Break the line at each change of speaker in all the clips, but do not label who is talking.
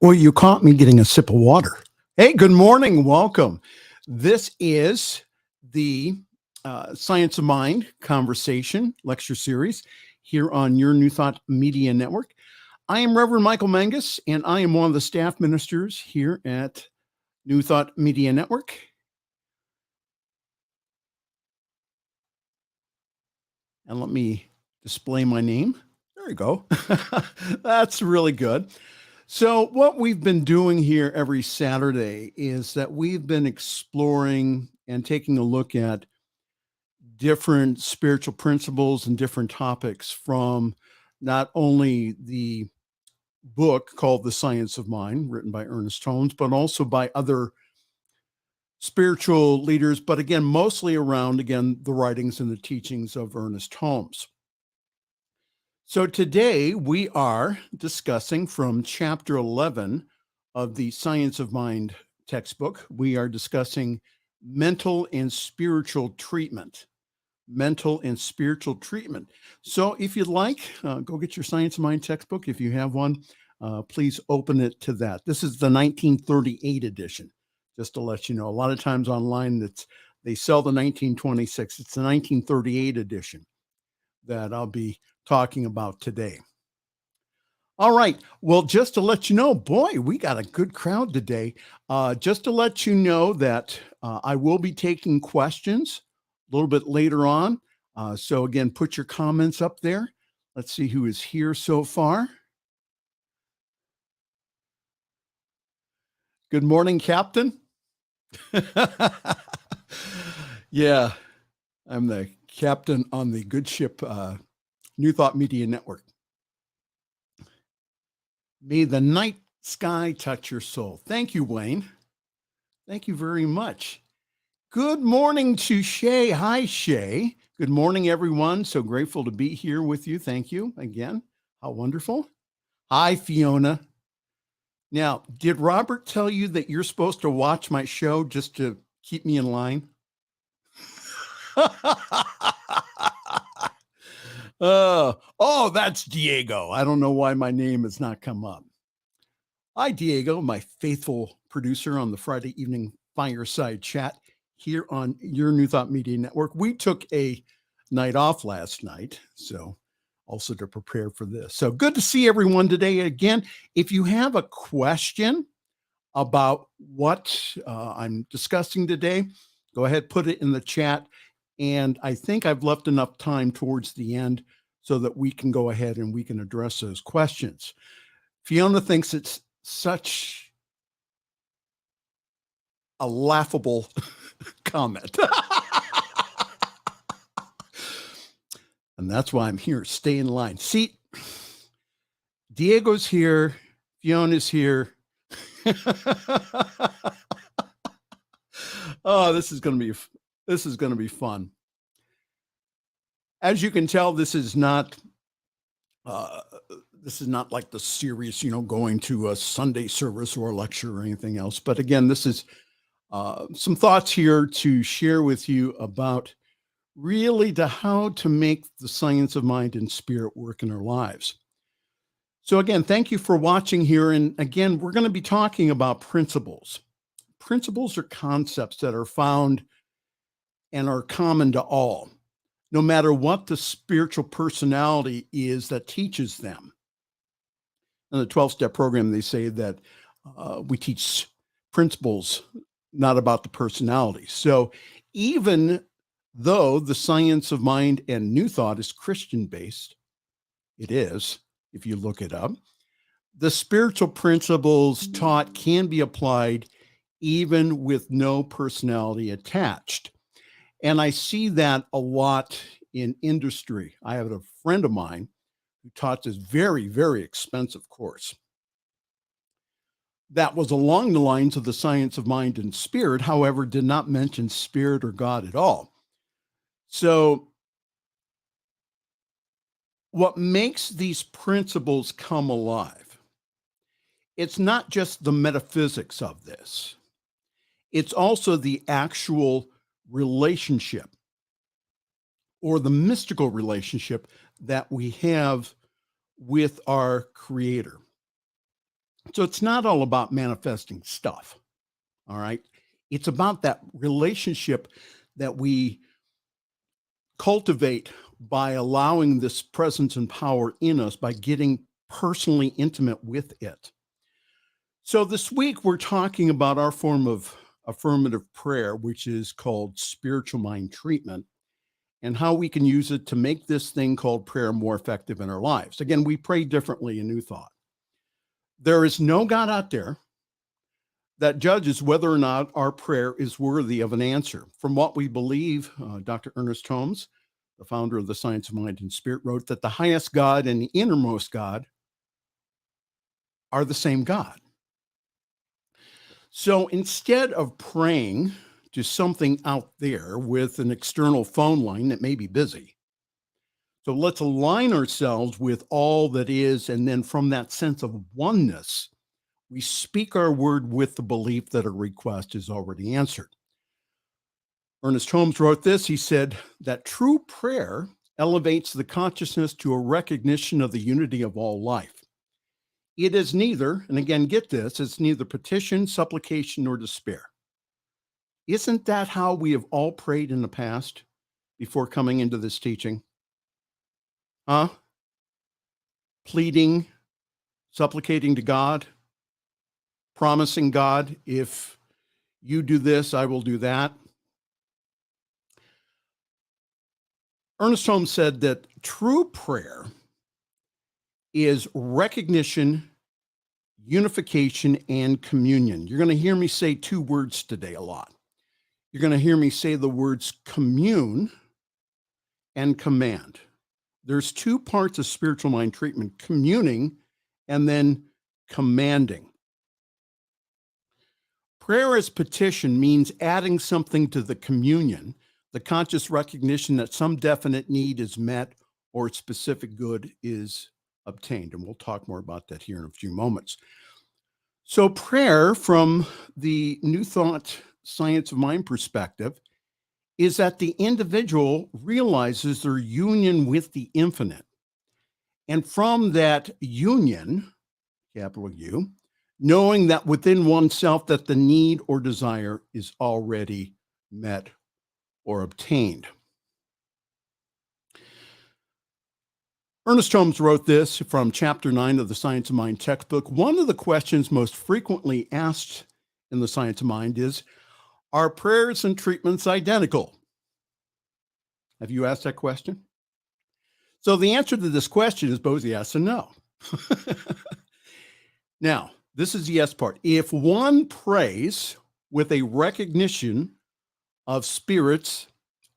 Well, you caught me getting a sip of water. Hey, good morning. Welcome. This is the Science of Mind conversation lecture series here on your New Thought Media Network. I am Reverend Michael Mangus, and I am one of the staff ministers here at New Thought Media Network. And let me display my name. There you go. That's really good. So, what we've been doing here every Saturday is that we've been exploring and taking a look at different spiritual principles and different topics from not only the book called The Science of Mind, written by Ernest Holmes, but also by other spiritual leaders, but again, mostly around, again, the writings and the teachings of Ernest Holmes. So today we are discussing from chapter 11 of the Science of Mind textbook. We are discussing mental and spiritual treatment. Mental and spiritual treatment. So if you'd like, go get your Science of Mind textbook. If you have one, please open it to that. This is the 1938 edition, just to let you know. A lot of times online they sell the 1926. It's the 1938 edition that I'll be talking about today. All right. Well, just to let you know, boy, we got a good crowd today. Just to let you know that I will be taking questions a little bit later on. So again, put your comments up there. Let's see who is here so far. Good morning, Captain. Yeah, I'm the captain on the good ship New Thought Media Network. May the night sky touch your soul. Thank you, Wayne. Thank you very much. Good morning to Shay. Hi, Shay. Good morning, everyone. So grateful to be here with you. Thank you again. How wonderful. Hi, Fiona. Now, did Robert tell you that you're supposed to watch my show just to keep me in line? Oh, that's Diego. I don't know why my name has not come up. Hi, Diego, my faithful producer on the Friday evening fireside chat here on your New Thought Media Network. We took a night off last night, so also to prepare for this. So good to see everyone today. Again, if you have a question about what I'm discussing today, go ahead, put it in the chat. And I think I've left enough time towards the end so that we can go ahead and we can address those questions. Fiona thinks it's such a laughable comment. And that's why I'm here. Stay in line. See, Diego's here. Fiona's here. Oh, this is going to be fun. As you can tell, this is not like the serious, going to a Sunday service or a lecture or anything else. But again, this is some thoughts here to share with you about really how to make the science of mind and spirit work in our lives. So again, thank you for watching here. And again, we're going to be talking about principles. Principles are concepts that are found and are common to all, no matter what the spiritual personality is that teaches them. In the 12-step program, they say that we teach principles, not about the personality. So even though the science of mind and New Thought is Christian-based, it is, if you look it up, the spiritual principles taught can be applied even with no personality attached. And I see that a lot in industry. I have a friend of mine who taught this very, very expensive course that was along the lines of the science of mind and spirit, however, did not mention spirit or God at all. So what makes these principles come alive, it's not just the metaphysics of this. It's also the actual relationship or the mystical relationship that we have with our Creator. So it's not all about manifesting stuff. All right. It's about that relationship that we cultivate by allowing this presence and power in us by getting personally intimate with it. So this week we're talking about our form of affirmative prayer, which is called spiritual mind treatment, and how we can use it to make this thing called prayer more effective in our lives. Again, we pray differently in New Thought. There is no God out there that judges whether or not our prayer is worthy of an answer. From what we believe, Dr. Ernest Holmes, the founder of the Science of Mind and Spirit, wrote that the highest God and the innermost God are the same God. So instead of praying to something out there with an external phone line that may be busy, so let's align ourselves with all that is, and then from that sense of oneness, we speak our word with the belief that a request is already answered. Ernest Holmes wrote this. He said that true prayer elevates the consciousness to a recognition of the unity of all life. It is neither, and again, get this, it's neither petition, supplication, nor despair. Isn't that how we have all prayed in the past before coming into this teaching? Pleading, supplicating to God, promising God, if you do this, I will do that. Ernest Holmes said that true prayer is recognition, unification, and communion. You're going to hear me say two words today a lot. You're going to hear me say the words commune and command. There's two parts of spiritual mind treatment: communing and then commanding. Prayer as petition means adding something to the communion, the conscious recognition that some definite need is met or specific good is obtained. And we'll talk more about that here in a few moments. So prayer, from the New Thought Science of Mind perspective, is that the individual realizes their union with the infinite. And from that union, capital U, knowing that within oneself that the need or desire is already met or obtained. Ernest Holmes wrote this from chapter 9 of the Science of Mind textbook. One of the questions most frequently asked in the Science of Mind is, are prayers and treatments identical? Have you asked that question? So the answer to this question is both yes and no. Now, this is the yes part. If one prays with a recognition of Spirit's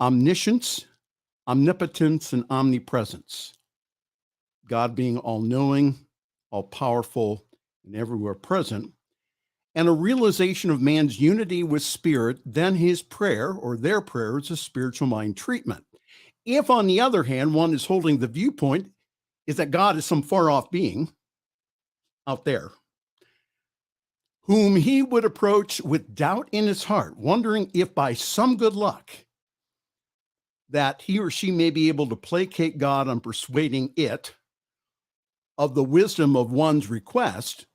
omniscience, omnipotence, and omnipresence, God being all-knowing, all-powerful, and everywhere present, and a realization of man's unity with Spirit, then his prayer or their prayer is a spiritual mind treatment. If, on the other hand, one is holding the viewpoint is that God is some far-off being out there, whom he would approach with doubt in his heart, wondering if by some good luck that he or she may be able to placate God on persuading it of the wisdom of one's request,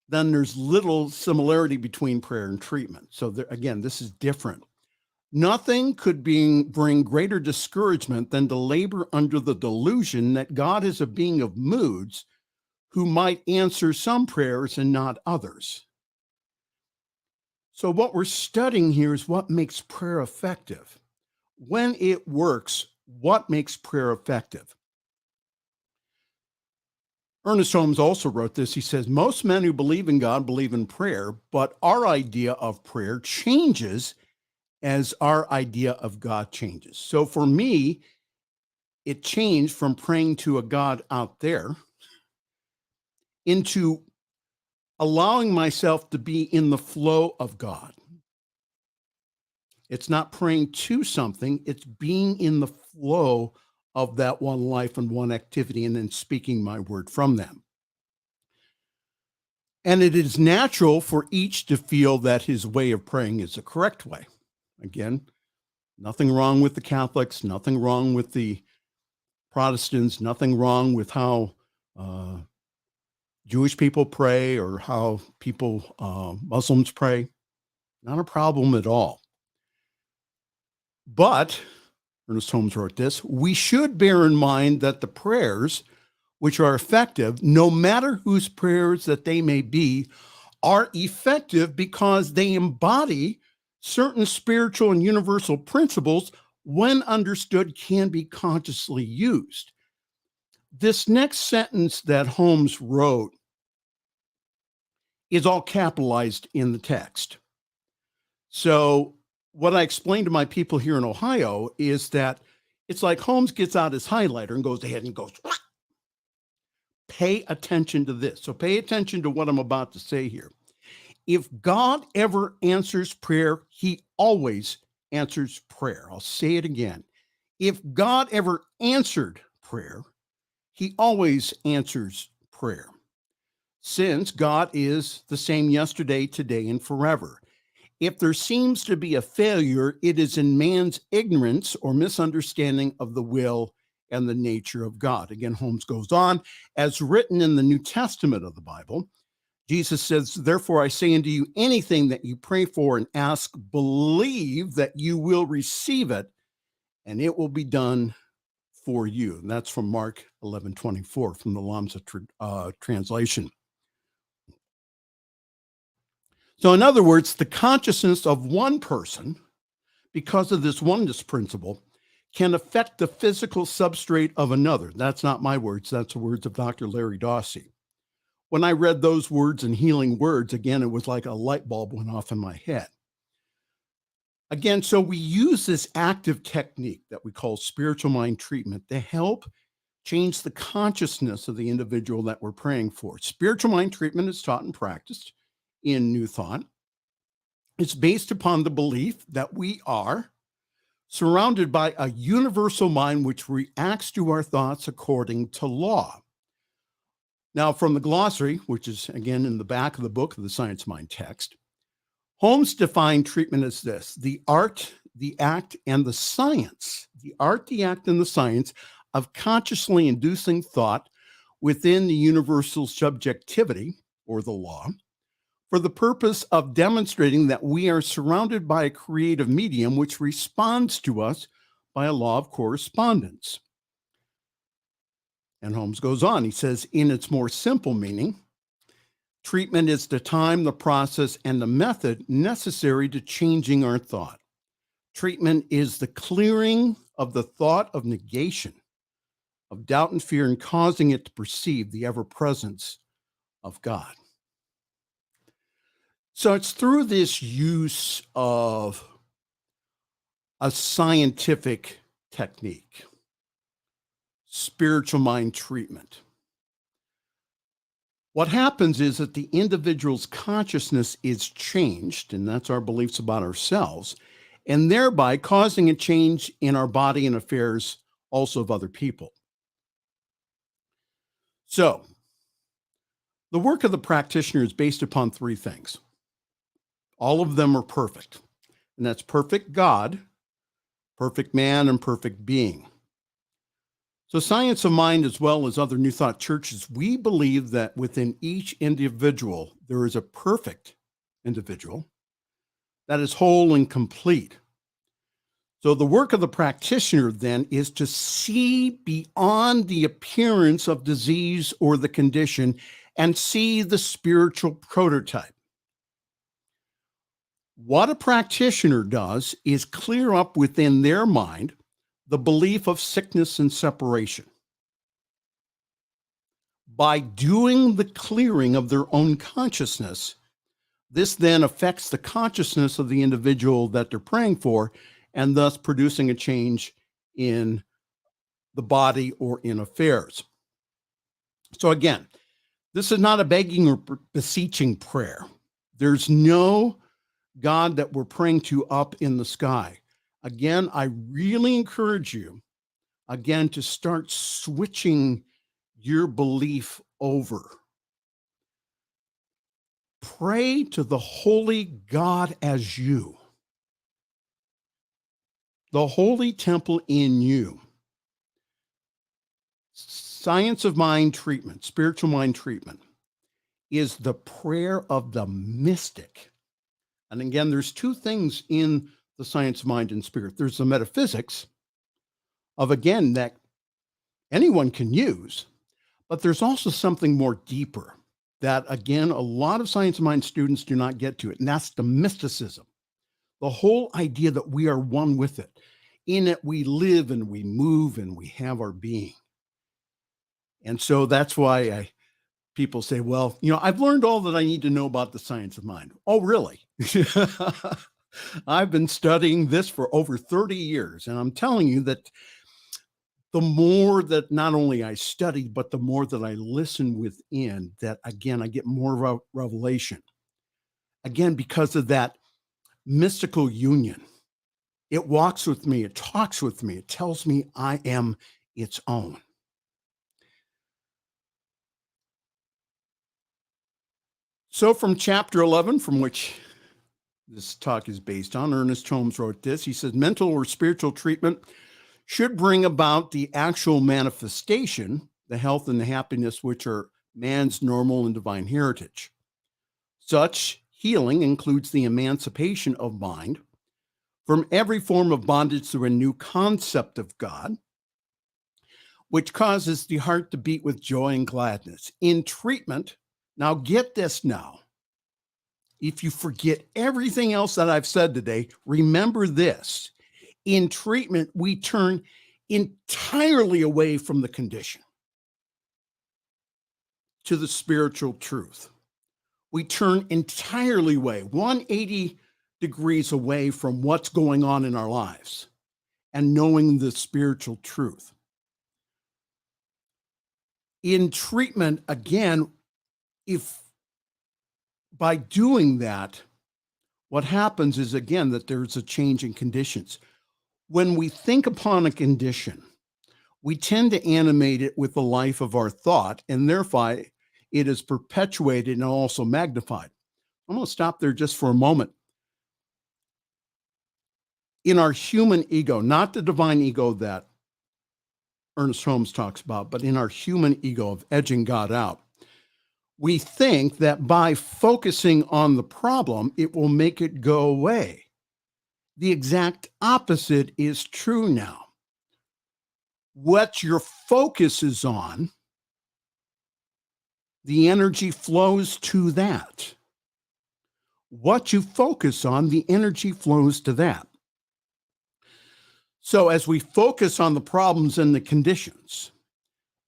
then there's little similarity between prayer and treatment. So there, again, this is different. Nothing could bring greater discouragement than to labor under the delusion that God is a being of moods who might answer some prayers and not others. So what we're studying here is what makes prayer effective. When it works, what makes prayer effective? Ernest Holmes also wrote this. He says, most men who believe in God believe in prayer, but our idea of prayer changes as our idea of God changes. So for me, it changed from praying to a God out there into allowing myself to be in the flow of God. It's not praying to something, it's being in the flow of that one life and one activity, and then speaking my word from them. And it is natural for each to feel that his way of praying is the correct way. Again, nothing wrong with the Catholics, nothing wrong with the Protestants, nothing wrong with how Jewish people pray or how people, Muslims pray. Not a problem at all. But, Ernest Holmes wrote this, we should bear in mind that the prayers which are effective, no matter whose prayers that they may be, are effective because they embody certain spiritual and universal principles when understood can be consciously used. This next sentence that Holmes wrote is all capitalized in the text. So what I explained to my people here in Ohio is that it's like Holmes gets out his highlighter and goes ahead and goes, pay attention to this. So pay attention to what I'm about to say here. If God ever answers prayer, he always answers prayer. I'll say it again. If God ever answered prayer, he always answers prayer. Since God is the same yesterday, today, and forever. If there seems to be a failure, it is in man's ignorance or misunderstanding of the will and the nature of God. Again, Holmes goes on, as written in the New Testament of the Bible, Jesus says, therefore I say unto you, anything that you pray for and ask, believe that you will receive it, and it will be done for you. And that's from Mark 11:24 from the Lamsa translation. So in other words, the consciousness of one person, because of this oneness principle, can affect the physical substrate of another. That's not my words. That's the words of Dr. Larry Dawsey. When I read those words and healing words, again, it was like a light bulb went off in my head. Again, so we use this active technique that we call spiritual mind treatment to help change the consciousness of the individual that we're praying for. Spiritual mind treatment is taught and practiced in New Thought. It's based upon the belief that we are surrounded by a universal mind which reacts to our thoughts according to law. Now, from the glossary, which is again in the back of the book of the Science Mind text, Holmes defined treatment as this: the art, the act, and the science, the art, the act, and the science of consciously inducing thought within the universal subjectivity or the law for the purpose of demonstrating that we are surrounded by a creative medium which responds to us by a law of correspondence. And Holmes goes on, he says, in its more simple meaning, treatment is the time, the process, and the method necessary to changing our thought. Treatment is the clearing of the thought of negation, of doubt and fear, and causing it to perceive the ever-presence of God. So it's through this use of a scientific technique, spiritual mind treatment. What happens is that the individual's consciousness is changed, and that's our beliefs about ourselves, and thereby causing a change in our body and affairs also of other people. So, the work of the practitioner is based upon three things. All of them are perfect, and that's perfect God, perfect man, and perfect being. So Science of Mind, as well as other New Thought churches, we believe that within each individual, there is a perfect individual that is whole and complete. So the work of the practitioner then is to see beyond the appearance of disease or the condition and see the spiritual prototype. What a practitioner does is clear up within their mind the belief of sickness and separation. By doing the clearing of their own consciousness, this then affects the consciousness of the individual that they're praying for, and thus producing a change in the body or in affairs. So again, this is not a begging or beseeching prayer. There's no God that we're praying to up in the sky. Again, I really encourage you, again, to start switching your belief over. Pray to the holy God as you, the holy temple in you. Science of mind treatment, spiritual mind treatment. is the prayer of the mystic. And again, there's two things in the science of mind and spirit. There's the metaphysics of, again, that anyone can use, but there's also something more deeper that, again, a lot of science of mind students do not get to it, and that's the mysticism. The whole idea that we are one with it. In it, we live and we move and we have our being. And so that's why people say, well, I've learned all that I need to know about the science of mind. Oh, really? I've been studying this for over 30 years. And I'm telling you that the more that not only I study, but the more that I listen within, that again, I get more revelation. Again, because of that mystical union. It walks with me, it talks with me, it tells me I am its own. So from chapter 11, from which this talk is based on, Ernest Holmes wrote this. He says, mental or spiritual treatment should bring about the actual manifestation, the health and the happiness which are man's normal and divine heritage. Such healing includes the emancipation of mind from every form of bondage through a new concept of God, which causes the heart to beat with joy and gladness. In treatment, now get this now. If you forget everything else that I've said today, remember this. In treatment, we turn entirely away from the condition to the spiritual truth. We turn entirely away, 180 degrees away from what's going on in our lives and knowing the spiritual truth. In treatment, again, if by doing that, what happens is, again, that there's a change in conditions. When we think upon a condition, we tend to animate it with the life of our thought, and therefore it is perpetuated and also magnified. I'm going to stop there just for a moment. In our human ego, not the divine ego that Ernest Holmes talks about, but in our human ego of edging God out, we think that by focusing on the problem, it will make it go away. The exact opposite is true now. What your focus is on, the energy flows to that. What you focus on, the energy flows to that. So as we focus on the problems and the conditions,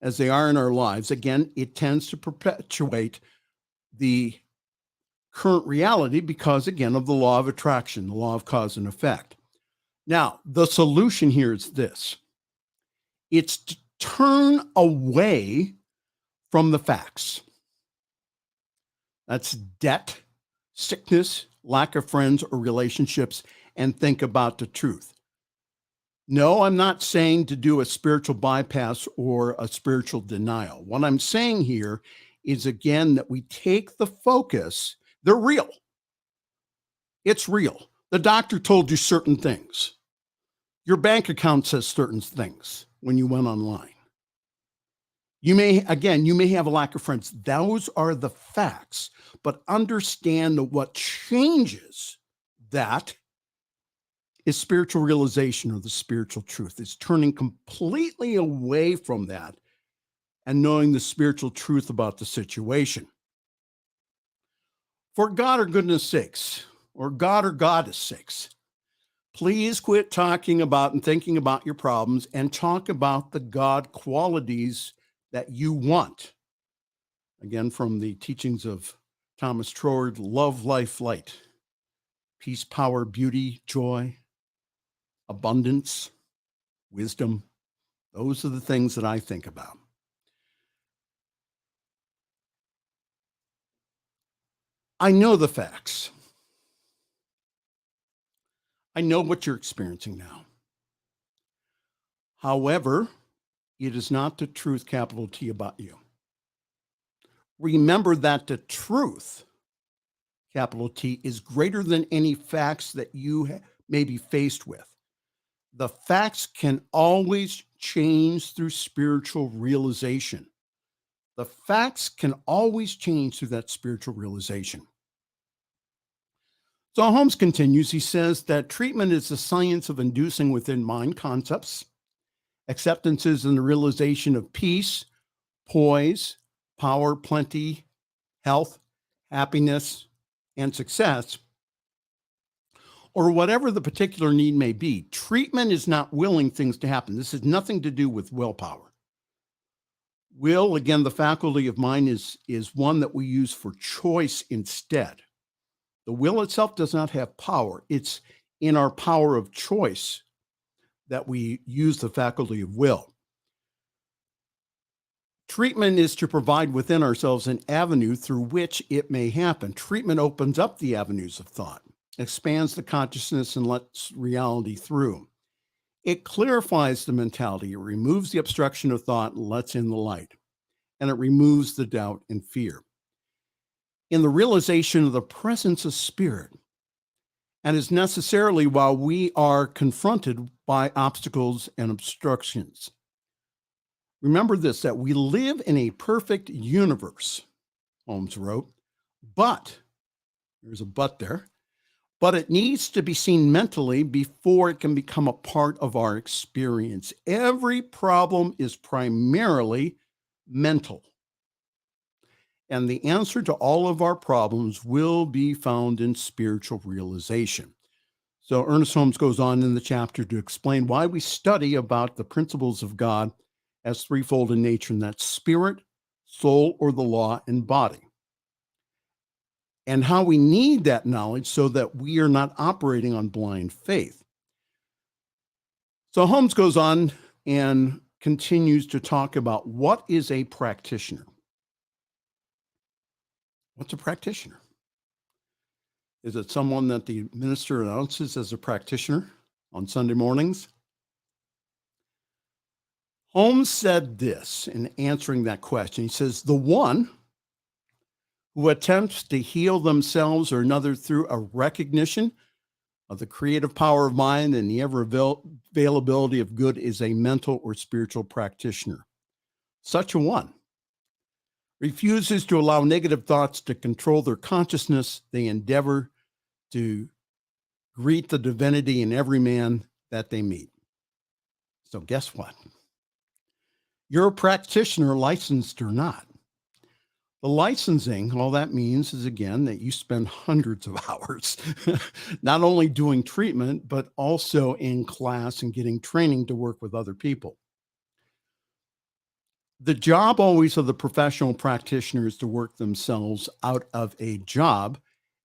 as they are in our lives, again, it tends to perpetuate the current reality because, again, of the law of attraction, the law of cause and effect. Now, the solution here is this. It's to turn away from the facts. That's debt, sickness, lack of friends or relationships, and think about the truth. No, I'm not saying to do a spiritual bypass or a spiritual denial. What I'm saying here is, again, that we take the focus. They're real. It's real. The doctor told you certain things. Your bank account says certain things when you went online. You may have a lack of friends. Those are the facts, but understand that what changes that is spiritual realization or the spiritual truth. It's turning completely away from that and knowing the spiritual truth about the situation. For God or goodness sakes, or God or goddess sakes, please quit talking about and thinking about your problems and talk about the God qualities that you want. Again, from the teachings of Thomas Troward, love, life, light, peace, power, beauty, joy, abundance, wisdom. Those are the things that I think about. I know the facts. I know what you're experiencing now. However, it is not the truth, capital T, about you. Remember that the truth, capital T, is greater than any facts that you may be faced with. The facts can always change through spiritual realization. The facts can always change through that spiritual realization. So Holmes continues, he says that treatment is the science of inducing within mind concepts, acceptances, and the realization of peace, poise, power, plenty, health, happiness, and success, or whatever the particular need may be. Treatment is not willing things to happen. This has nothing to do with willpower. Will, again, the faculty of mind is one that we use for choice instead. The will itself does not have power. It's in our power of choice that we use the faculty of will. Treatment is to provide within ourselves an avenue through which it may happen. Treatment opens up the avenues of thought, expands the consciousness, and lets reality through. It clarifies the mentality. It removes the obstruction of thought and lets in the light. And it removes the doubt and fear. In the realization of the presence of spirit, and is necessarily while we are confronted by obstacles and obstructions. Remember this, that we live in a perfect universe, Holmes wrote, but, there's a but there, but it needs to be seen mentally before it can become a part of our experience. Every problem is primarily mental. And the answer to all of our problems will be found in spiritual realization. So Ernest Holmes goes on in the chapter to explain why we study about the principles of God as threefold in nature, and that's spirit, soul, or the law, and body. And how we need that knowledge so that we are not operating on blind faith. So Holmes goes on and continues to talk about what is a practitioner. What's a practitioner? Is it someone that the minister announces as a practitioner on Sunday mornings? Holmes said this in answering that question. He says, the one who attempts to heal themselves or another through a recognition of the creative power of mind and the ever availability of good is a mental or spiritual practitioner. Such a one refuses to allow negative thoughts to control their consciousness. They endeavor to greet the divinity in every man that they meet. So guess what? You're a practitioner, licensed or not. The licensing, all that means is, again, that you spend hundreds of hours, not only doing treatment, but also in class and getting training to work with other people. The job always of the professional practitioner is to work themselves out of a job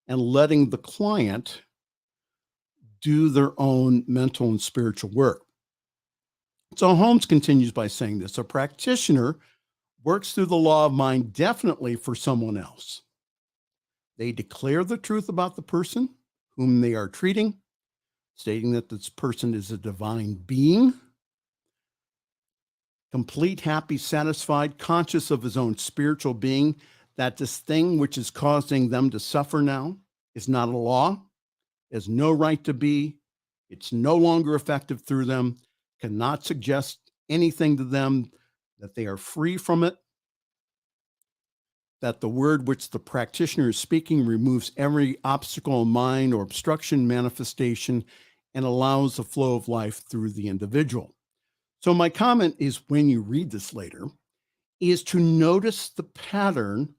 and letting the client do their own mental and spiritual work. So Holmes continues by saying this, a practitioner works through the law of mind definitely for someone else. They declare the truth about the person whom they are treating, stating that this person is a divine being, complete, happy, satisfied, conscious of his own spiritual being, that this thing which is causing them to suffer now is not a law, has no right to be, it's no longer effective through them, cannot suggest anything to them, that they are free from it, that the word which the practitioner is speaking removes every obstacle in mind or obstruction manifestation and allows the flow of life through the individual. So my comment is, when you read this later, is to notice the pattern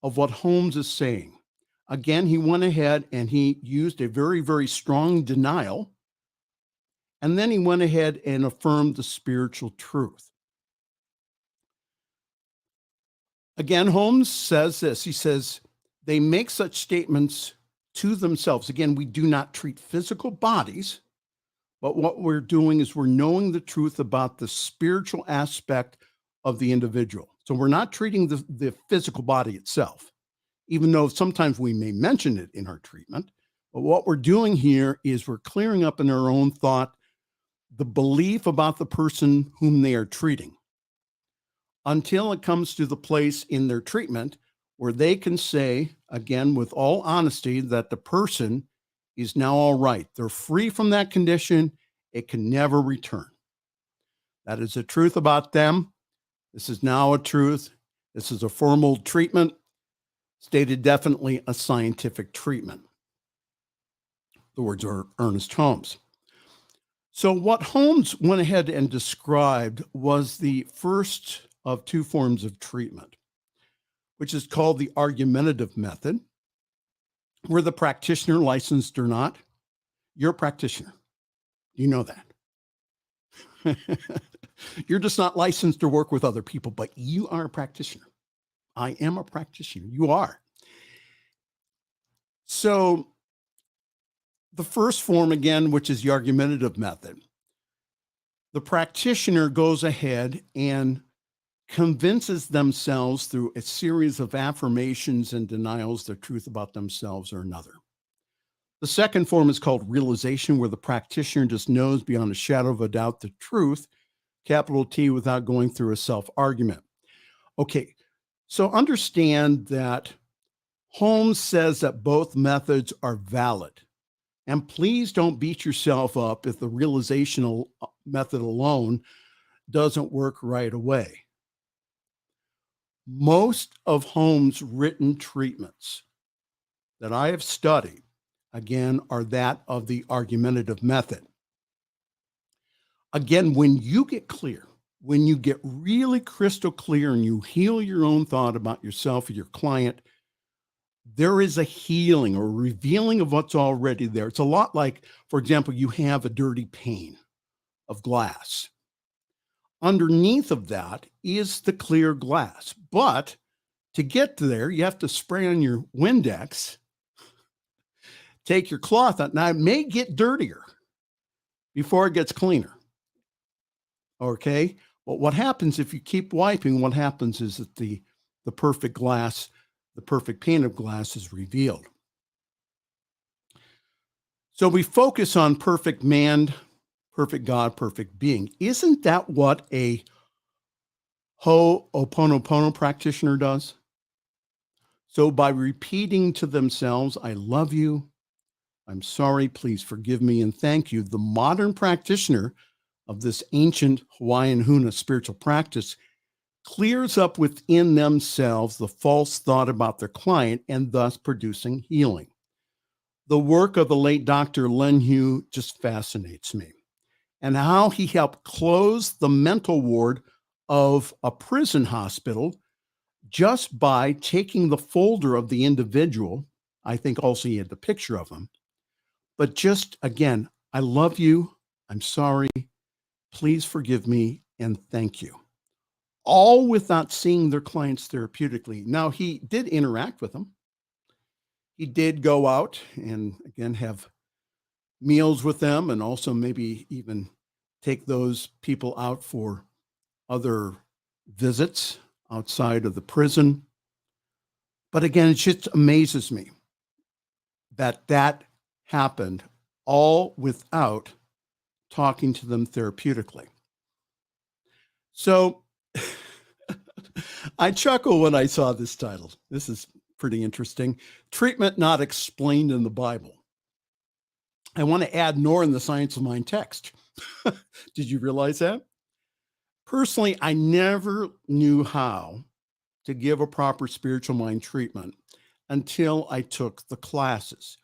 of what Holmes is saying. Again, he went ahead and he used a very, very strong denial. And then he went ahead and affirmed the spiritual truth. Again, Holmes says this. He says, they make such statements to themselves. Again, we do not treat physical bodies, but what we're doing is we're knowing the truth about the spiritual aspect of the individual. So we're not treating the physical body itself, even though sometimes we may mention it in our treatment. But what we're doing here is we're clearing up in our own thought the belief about the person whom they are treating, until it comes to the place in their treatment where they can say, again, with all honesty, that the person is now all right. They're free from that condition. It can never return. That is the truth about them. This is now a truth. This is a formal treatment, stated definitely a scientific treatment. The words are Ernest Holmes. So what Holmes went ahead and described was the first of two forms of treatment, which is called the argumentative method, where the practitioner, licensed or not, you're a practitioner. You know that. You're just not licensed to work with other people, but you are a practitioner. I am a practitioner. You are. So the first form, again, which is the argumentative method, the practitioner goes ahead and convinces themselves through a series of affirmations and denials the truth about themselves or another. The second form is called realization, where the practitioner just knows beyond a shadow of a doubt the truth, capital T, without going through a self-argument. Okay, so understand that Holmes says that both methods are valid. And please don't beat yourself up if the realizational method alone doesn't work right away. Most of Holmes' written treatments that I have studied, again, are that of the argumentative method. Again, when you get clear, when you get really crystal clear and you heal your own thought about yourself or your client, there is a healing or revealing of what's already there. It's a lot like, for example, you have a dirty pane of glass. Underneath of that is the clear glass. But to get there, you have to spray on your Windex, take your cloth out. Now, it may get dirtier before it gets cleaner. Okay? But what happens if you keep wiping, what happens is that the perfect glass, the perfect pane of glass is revealed. So we focus on perfect man, perfect God, perfect being. Isn't that what a Ho'oponopono practitioner does? So by repeating to themselves, I love you, I'm sorry, please forgive me, and thank you, the modern practitioner of this ancient Hawaiian Huna spiritual practice clears up within themselves the false thought about their client and thus producing healing. The work of the late Dr. Len Hu just fascinates me, and how he helped close the mental ward of a prison hospital just by taking the folder of the individual. I think also he had the picture of him, but just again, I love you, I'm sorry, please forgive me, and thank you. All without seeing their clients therapeutically. Now, he did interact with them. He did go out and, again, have meals with them and also maybe even take those people out for other visits outside of the prison. But again, it just amazes me that that happened all without talking to them therapeutically. So I chuckle when I saw this title. This is pretty interesting. Treatment not explained in the Bible. I want to add nor in the Science of Mind text. Did you realize that? Personally, I never knew how to give a proper spiritual mind treatment until I took the classes.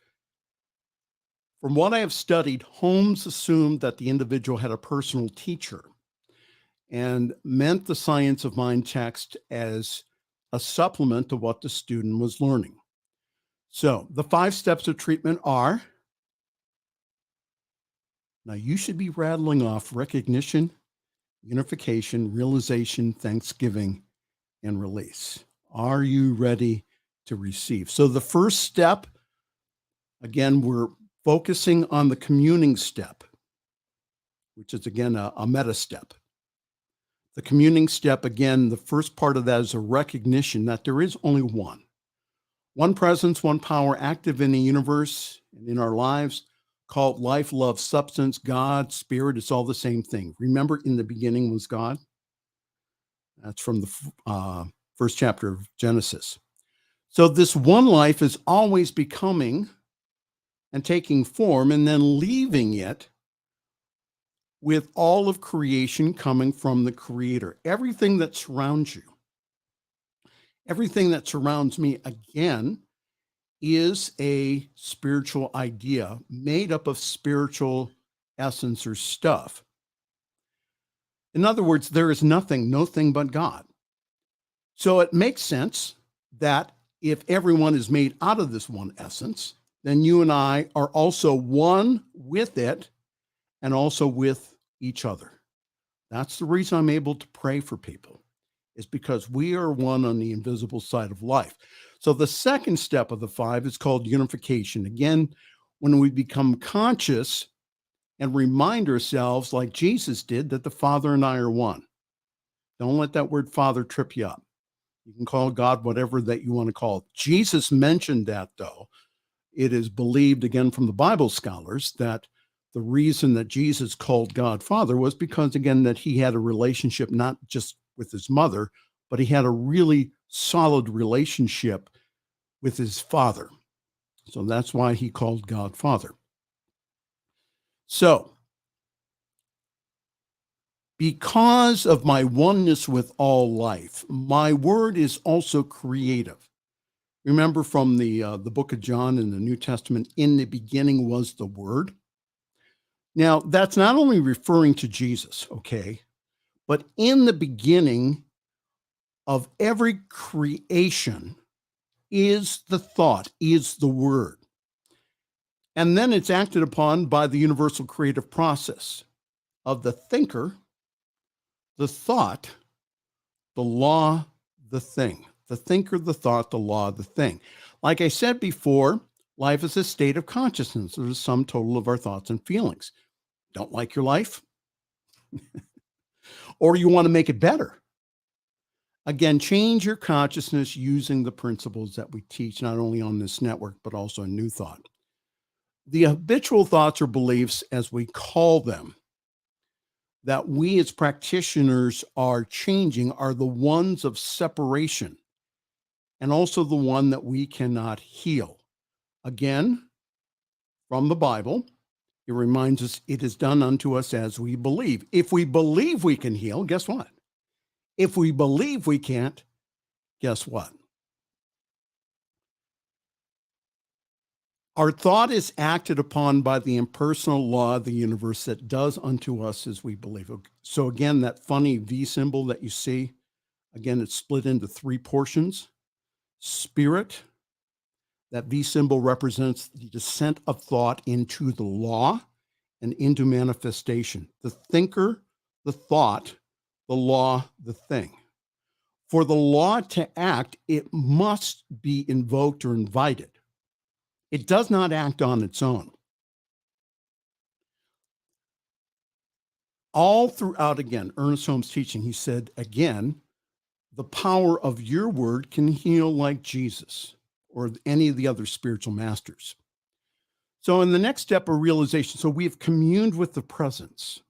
From what I have studied, Holmes assumed that the individual had a personal teacher and meant the Science of Mind text as a supplement to what the student was learning. So the 5 steps of treatment are, now you should be rattling off recognition, unification, realization, thanksgiving, and release. Are you ready to receive? So the first step, again, we're focusing on the communing step, which is again a meta step. The communing step, again, the first part of that is a recognition that there is only one presence, one power active in the universe and in our lives, called life, love, substance, God, spirit. It's all the same thing. Remember, in the beginning was God. That's from the first chapter of Genesis. So this one life is always becoming and taking form and then leaving it with all of creation coming from the Creator, everything that surrounds you. Everything that surrounds me, again, is a spiritual idea made up of spiritual essence or stuff. In other words, there is nothing, no thing but God. So it makes sense that if everyone is made out of this one essence, then you and I are also one with it and also with each other. That's the reason I'm able to pray for people, is because we are one on the invisible side of life. So the second step of the 5 is called unification. Again, when we become conscious and remind ourselves, like Jesus did, that the Father and I are one. Don't let that word Father trip you up. You can call God whatever that you want to call it. Jesus mentioned that, though. It is believed, again, from the Bible scholars, that the reason that Jesus called God Father was because, again, that he had a relationship not just with his mother, but he had a really solid relationship with his Father. So that's why he called God Father. So, because of my oneness with all life, my word is also creative. Remember from the book of John in the New Testament, in the beginning was the Word. Now, that's not only referring to Jesus, okay, but in the beginning of every creation is the thought, is the Word. And then it's acted upon by the universal creative process of the thinker, the thought, the law, the thing. The thinker, the thought, the law, the thing. Like I said before, life is a state of consciousness. There's a sum total of our thoughts and feelings. Don't like your life? Or you want to make it better? Again, change your consciousness using the principles that we teach, not only on this network, but also in New Thought. The habitual thoughts or beliefs, as we call them, that we as practitioners are changing are the ones of separation, and also the one that we cannot heal. Again, from the Bible, it reminds us it is done unto us as we believe. If we believe we can heal, guess what? If we believe we can't, guess what? Our thought is acted upon by the impersonal law of the universe that does unto us as we believe. So again, that funny V symbol that you see, again, it's split into 3 portions. Spirit, that V symbol represents the descent of thought into the law and into manifestation. The thinker, the thought, the law, the thing. For the law to act, it must be invoked or invited. It does not act on its own. All throughout, again, Ernest Holmes' teaching, he said, again, the power of your word can heal like Jesus or any of the other spiritual masters. So in the next step of realization, so we have communed with the presence.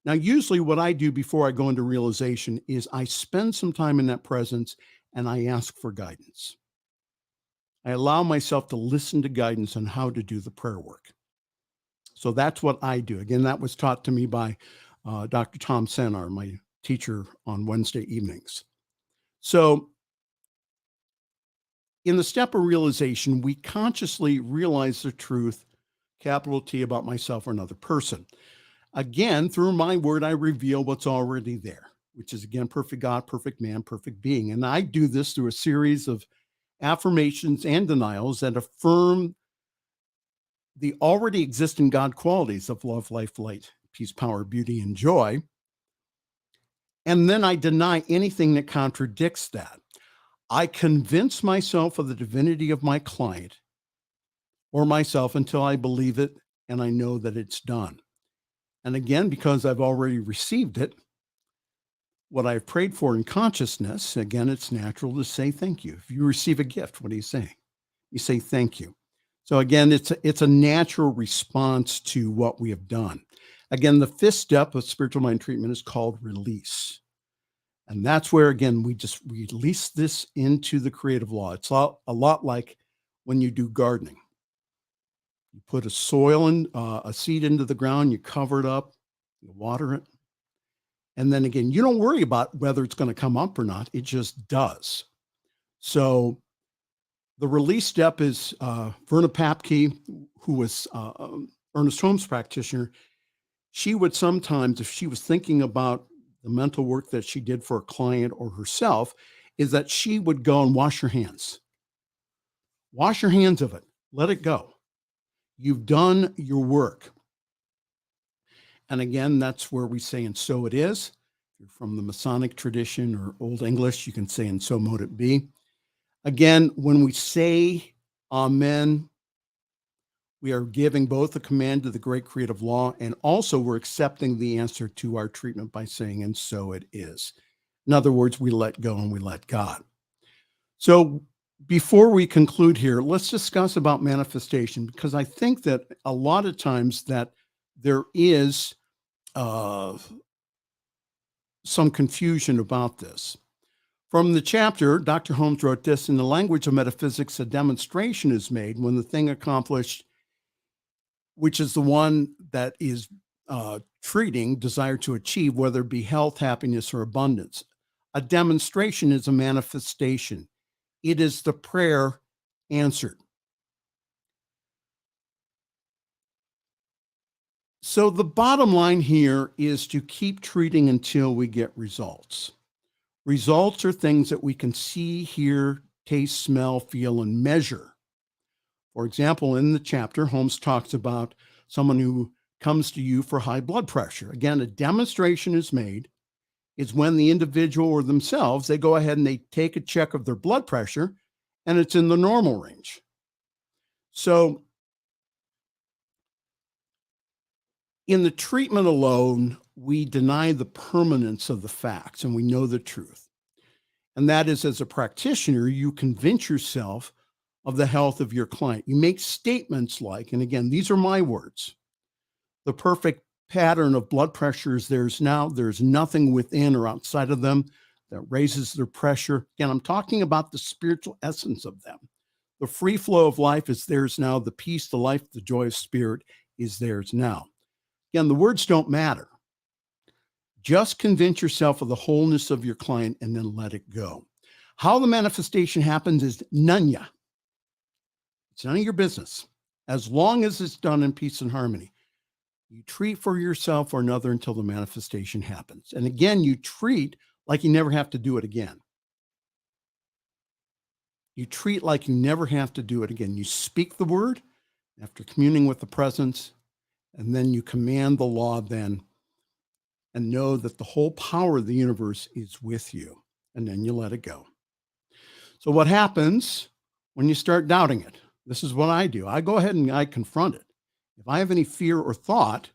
Now, usually what I do before I go into realization is I spend some time in that presence and I ask for guidance. I allow myself to listen to guidance on how to do the prayer work. So that's what I do. Again, that was taught to me by Dr. Tom Senar, my teacher on Wednesday evenings. So in the step of realization, we consciously realize the truth, capital T, about myself or another person. Again, through my word, I reveal what's already there, which is, again, perfect God, perfect man, perfect being. And I do this through a series of affirmations and denials that affirm the already existing God qualities of love, life, light, peace, power, beauty, and joy. And then I deny anything that contradicts that. I convince myself of the divinity of my client or myself until I believe it and I know that it's done. And again, because I've already received it, what I've prayed for in consciousness, again, it's natural to say thank you. If you receive a gift, what do you say? You say thank you. So again, it's a natural response to what we have done. Again, the 5th step of spiritual mind treatment is called release. And that's where, again, we just release this into the creative law. It's a lot like when you do gardening. You put a seed into the ground, you cover it up, you water it. And then again, you don't worry about whether it's going to come up or not. It just does. So the release step is Verna Papke, who was Ernest Holmes' practitioner. She would sometimes, if she was thinking about the mental work that she did for a client or herself, is that she would go and wash her hands. Wash your hands of it. Let it go. You've done your work. And again, that's where we say, and so it is. If you're from the Masonic tradition or Old English, you can say, and so mote it be. Again, when we say amen, we are giving both a command to the great creative law, and also we're accepting the answer to our treatment by saying, and so it is. In other words, we let go and we let God. So before we conclude here, let's discuss about manifestation, because I think that a lot of times that there is some confusion about this. From the chapter, Dr. Holmes wrote this: in the language of metaphysics, a demonstration is made when the thing accomplished, which is the one that is treating desire to achieve, whether it be health, happiness, or abundance. A demonstration is a manifestation. It is the prayer answered. So the bottom line here is to keep treating until we get results. Results are things that we can see, hear, taste, smell, feel, and measure. For example, in the chapter, Holmes talks about someone who comes to you for high blood pressure. Again, a demonstration is made. It's when the individual or themselves, they go ahead and they take a check of their blood pressure, and it's in the normal range. So in the treatment alone, we deny the permanence of the facts and we know the truth. And that is, as a practitioner, you convince yourself of the health of your client. You make statements like, and again, these are my words, the perfect pattern of blood pressure is theirs now. There's nothing within or outside of them that raises their pressure. Again, I'm talking about the spiritual essence of them. The free flow of life is theirs now. The peace, the life, the joy of spirit is theirs now. Again, the words don't matter. Just convince yourself of the wholeness of your client and then let it go. How the manifestation happens is none ya. It's none of your business. As long as it's done in peace and harmony. You treat for yourself or another until the manifestation happens. And again, you treat like you never have to do it again. You treat like you never have to do it again. You speak the word after communing with the presence, and then you command the law then, and know that the whole power of the universe is with you. And then you let it go. So what happens when you start doubting it? This is what I do. I go ahead and I confront it. If I have any fear or thought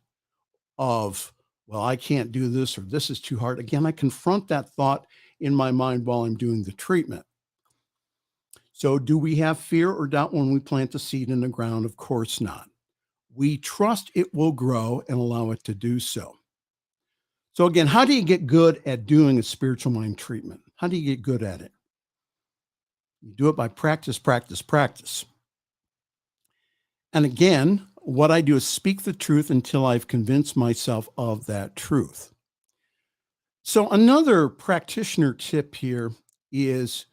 of, well, I can't do this, or this is too hard, again, I confront that thought in my mind while I'm doing the treatment. So do we have fear or doubt when we plant the seed in the ground? Of course not. We trust it will grow and allow it to do so. So again, how do you get good at doing a spiritual mind treatment? How do you get good at it? You do it by practice, practice, practice. And again, what I do is speak the truth until I've convinced myself of that truth. So another practitioner tip here is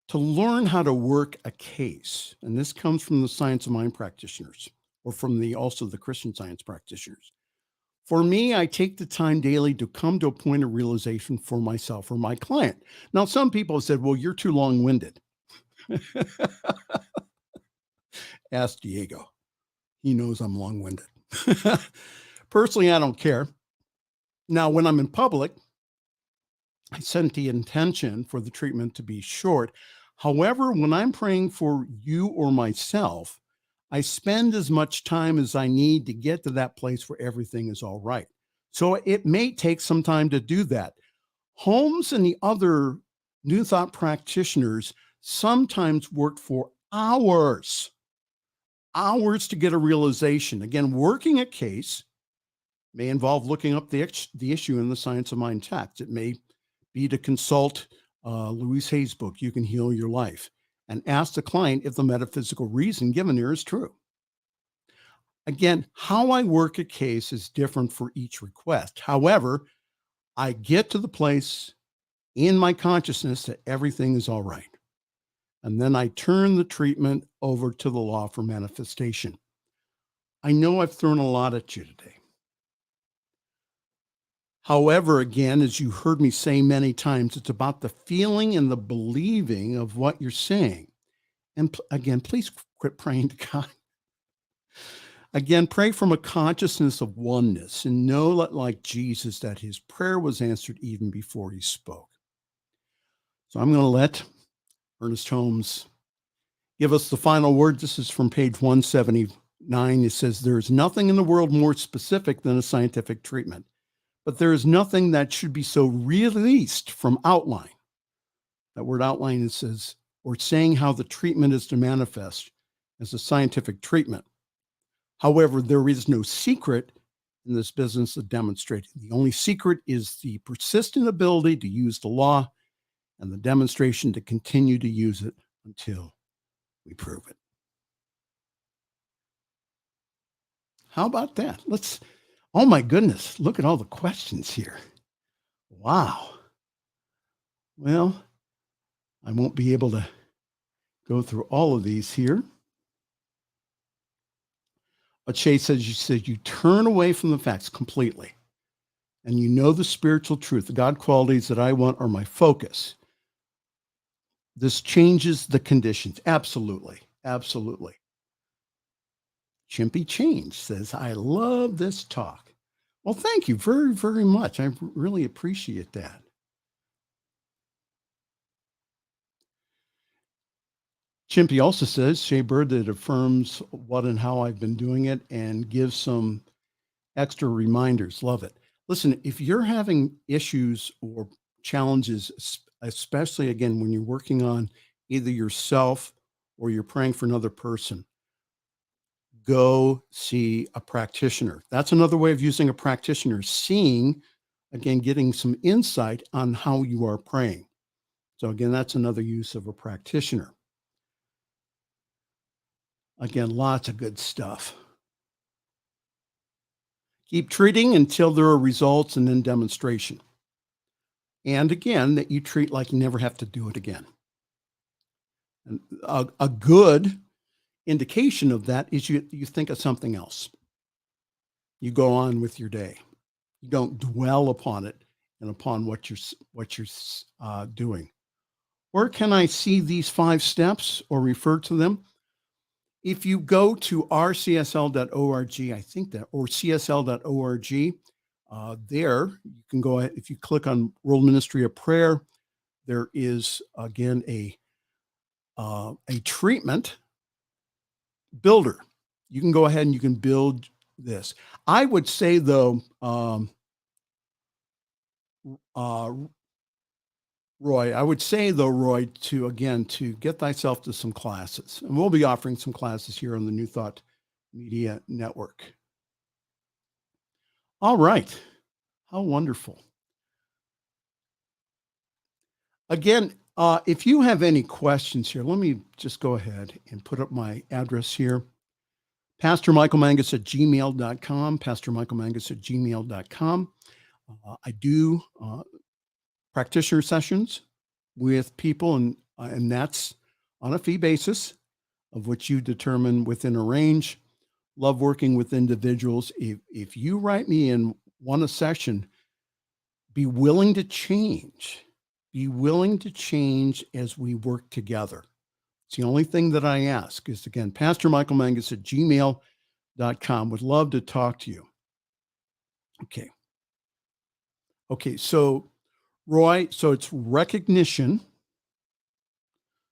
to learn how to work a case. And this comes from the science of mind practitioners, or from also the Christian Science practitioners. For me, I take the time daily to come to a point of realization for myself or my client. Now, some people have said, well, you're too long-winded. Ask Diego. He knows I'm long-winded. Personally, I don't care. Now, when I'm in public, I set the intention for the treatment to be short. However, when I'm praying for you or myself, I spend as much time as I need to get to that place where everything is all right. So it may take some time to do that. Holmes and the other New Thought practitioners sometimes worked for hours to get a realization. Again, working a case may involve looking up the issue in the Science of Mind text. It may be to consult Louise Hay's book, You Can Heal Your Life, and ask the client if the metaphysical reason given here is true. Again, how I work a case is different for each request. However, I get to the place in my consciousness that everything is all right. And then I turn the treatment over to the law for manifestation. I know I've thrown a lot at you today. However, again, as you heard me say many times, it's about the feeling and the believing of what you're saying. And again, please quit praying to God. Again, pray from a consciousness of oneness and know that, like Jesus, that his prayer was answered even before he spoke. So I'm going to let Ernest Holmes give us the final word. This is from page 179. It says, there is nothing in the world more specific than a scientific treatment, but there is nothing that should be so released from outline. That word outline, it says, or saying how the treatment is to manifest as a scientific treatment. However, there is no secret in this business of demonstrating. The only secret is the persistent ability to use the law and the demonstration to continue to use it until we prove it. How about that? Oh my goodness, look at all the questions here. Wow. Well, I won't be able to go through all of these here. But Shay says, you turn away from the facts completely, and you know the spiritual truth, the God qualities that I want are my focus. This changes the conditions. Absolutely. Absolutely. Chimpy Change says, I love this talk. Well, thank you very, very much. I really appreciate that. Chimpy also says, Shea Bird, that affirms what and how I've been doing it and gives some extra reminders. Love it. Listen, if you're having issues or challenges, especially again, when you're working on either yourself or you're praying for another person, go see a practitioner. That's another way of using a practitioner, seeing, again, getting some insight on how you are praying. So again, that's another use of a practitioner. Again, lots of good stuff. Keep treating until there are results and then demonstration. And again, that you treat like you never have to do it again. And a good indication of that is you think of something else. You go on with your day. You don't dwell upon it and upon what you're doing. Where can I see these 5 steps or refer to them? If you go to rcsl.org, I think that, or csl.org, there you can go ahead. If you click on World Ministry of Prayer, there is again a treatment builder. You can go ahead and you can build this. I would say though, Roy, to get thyself to some classes. And we'll be offering some classes here on the New Thought Media Network. All right. How wonderful. Again, if you have any questions here, let me just go ahead and put up my address here. PastorMichaelMangus@gmail.com, PastorMichaelMangus@gmail.com. I do practitioner sessions with people, and that's on a fee basis of which you determine within a range. Love working with individuals. If you write me and want a session, be willing to change. Be willing to change as we work together. It's the only thing that I ask is, again, PastorMichaelMangus@gmail.com. Would love to talk to you. Okay, so Roy, so it's recognition.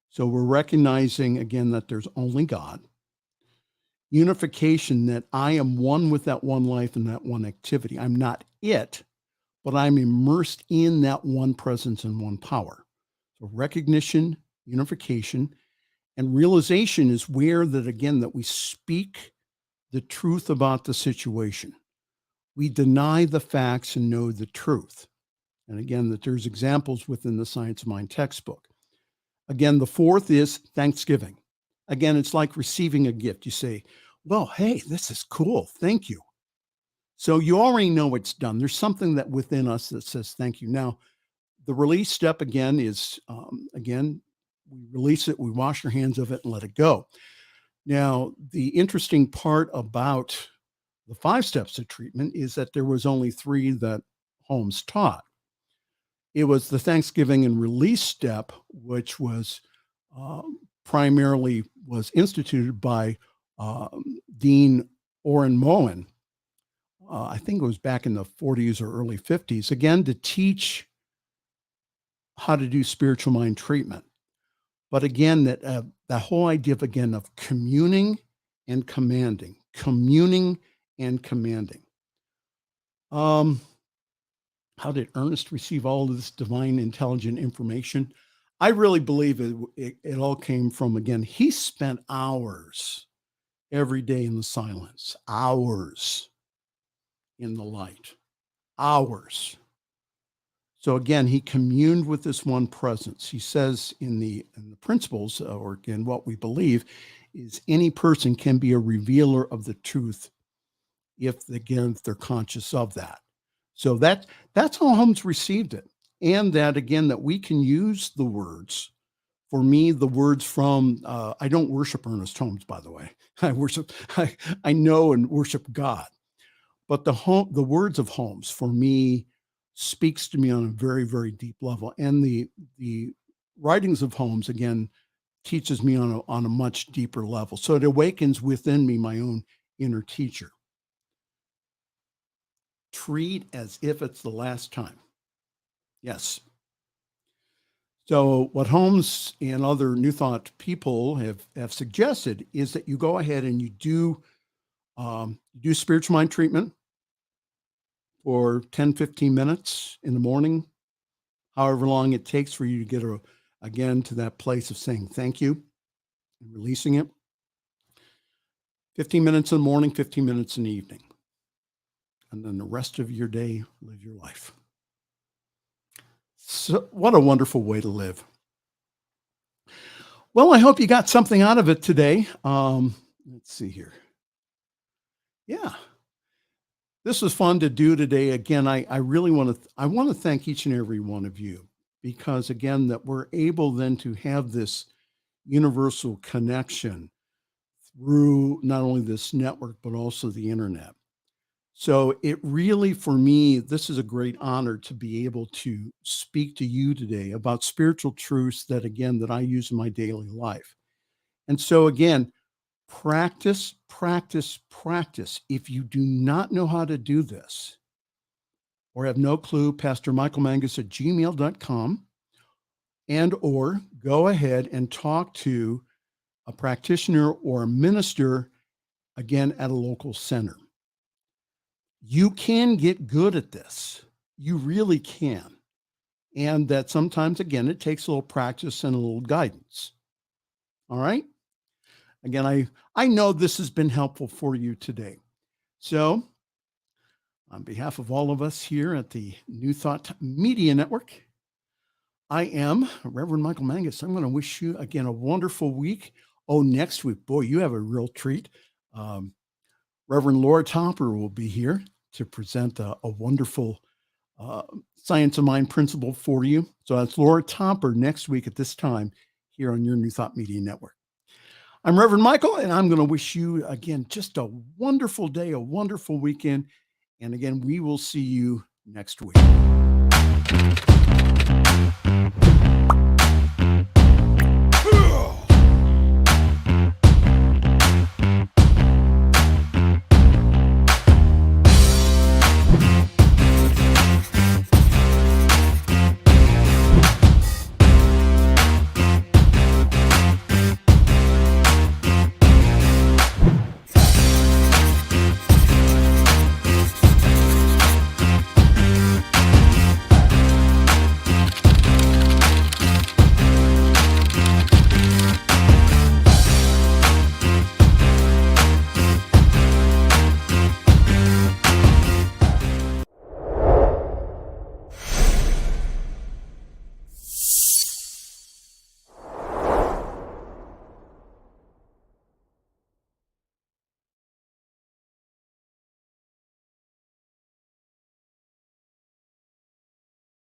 So we're recognizing again that there's only God. Unification, that I am one with that one life and that one activity. I'm not it, but I'm immersed in that one presence and one power. So recognition, unification, and realization is where that, again, that we speak the truth about the situation. We deny the facts and know the truth. And again, that there's examples within the Science of Mind textbook. Again, the 4th is thanksgiving. Again, it's like receiving a gift. You say, well, hey, this is cool. Thank you. So you already know it's done. There's something that within us that says thank you. Now, the release step again is, again, we release it, we wash our hands of it and let it go. Now, the interesting part about the 5 steps to treatment is that there was only 3 that Holmes taught. It was the Thanksgiving and release step, which was primarily was instituted by Dean Orrin Moen. I think it was back in the 40s or early 50s, again, to teach how to do spiritual mind treatment. But again, that whole idea of, again, of communing and commanding. How did Ernest receive all of this divine intelligent information? I really believe it all came from, again, he spent hours every day in the silence, hours in the light, hours. So again, he communed with this one presence. He says in the principles, or again, what we believe is any person can be a revealer of the truth if they're conscious of that. So that's how Holmes received it. And that, again, that we can use the words. For me, the words from, I don't worship Ernest Holmes, by the way. I know and worship God. But the words of Holmes, for me, speaks to me on a very, very deep level. And the writings of Holmes, again, teaches me on a much deeper level. So it awakens within me my own inner teacher. Treat as if it's the last time. Yes. So what Holmes and other New Thought people have suggested is that you go ahead and you do spiritual mind treatment for 10, 15 minutes in the morning, however long it takes for you to get again to that place of saying thank you and releasing it. 15 minutes in the morning, 15 minutes in the evening. And then the rest of your day, live your life. So what a wonderful way to live. Well, I hope you got something out of it today. Let's see here. Yeah. This was fun to do today. Again, I really want to thank each and every one of you, because again, that we're able then to have this universal connection through not only this network, but also the internet. So it really, for me, this is a great honor to be able to speak to you today about spiritual truths that, again, that I use in my daily life. And so again, practice, practice, practice. If you do not know how to do this or have no clue, pastormichaelmangus@gmail.com, and or go ahead and talk to a practitioner or a minister, again, at a local center. You can get good at this. You really can. And that sometimes, again, it takes a little practice and a little guidance. All right. Again, I know this has been helpful for you today. So on behalf of all of us here at the New Thought Media Network, I am Reverend Michael Mangus. I'm going to wish you, again, a wonderful week. Oh, next week, boy, you have a real treat. Reverend Laura Topper will be here to present a wonderful Science of Mind principle for you. So that's Laura Topper next week at this time here on your New Thought Media Network. I'm Reverend Michael, and I'm going to wish you, again, just a wonderful day, a wonderful weekend. And again, we will see you next week.